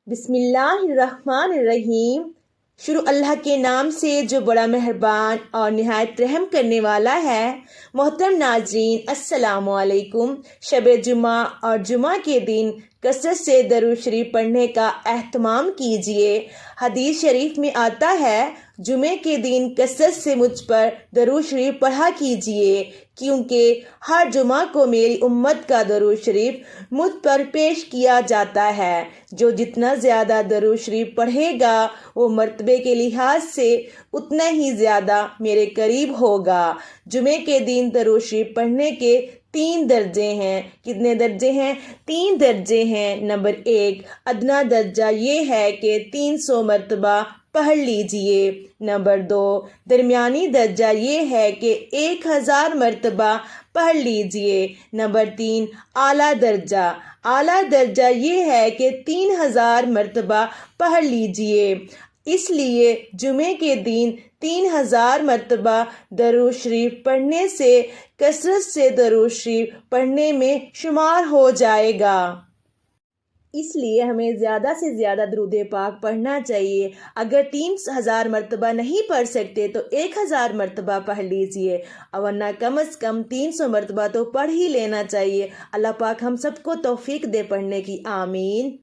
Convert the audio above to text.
بسم اللہ الرحمن الرحیم۔ شروع اللہ کے نام سے جو بڑا مہربان اور نہایت رحم کرنے والا ہے۔ محترم ناظرین، السلام علیکم۔ شب جمعہ اور جمعہ کے دن کثرت سے درود شریف پڑھنے کا اہتمام کیجیے۔ حدیث شریف میں آتا ہے، جمعے کے دن کثرت سے مجھ پر درود شریف پڑھا کیجیے، کیونکہ ہر جمعہ کو میری امت کا درود شریف مجھ پر پیش کیا جاتا ہے۔ جو جتنا زیادہ درود شریف پڑھے گا وہ مرتبے کے لحاظ سے اتنا ہی زیادہ میرے قریب ہوگا۔ جمعے کے دن درود شریف پڑھنے کے 3 درجے ہیں۔ کتنے درجے ہیں؟ 3 درجے ہیں۔ نمبر 1، ادنا درجہ یہ ہے کہ 300 مرتبہ پڑھ لیجئے۔ نمبر 2، درمیانی درجہ یہ ہے کہ 1000 مرتبہ پڑھ لیجئے۔ نمبر 3، اعلیٰ درجہ۔ اعلیٰ درجہ یہ ہے کہ 3000 مرتبہ پڑھ لیجئے۔ اس لیے جمعے کے دن 3000 مرتبہ درود شریف پڑھنے سے کثرت سے درود شریف پڑھنے میں شمار ہو جائے گا۔ اس لیے ہمیں زیادہ سے زیادہ درود پاک پڑھنا چاہیے۔ اگر 3000 مرتبہ نہیں پڑھ سکتے تو 1000 مرتبہ پڑھ لیجئے، ورنہ کم از کم 300 مرتبہ تو پڑھ ہی لینا چاہیے۔ اللہ پاک ہم سب کو توفیق دے پڑھنے کی، آمین۔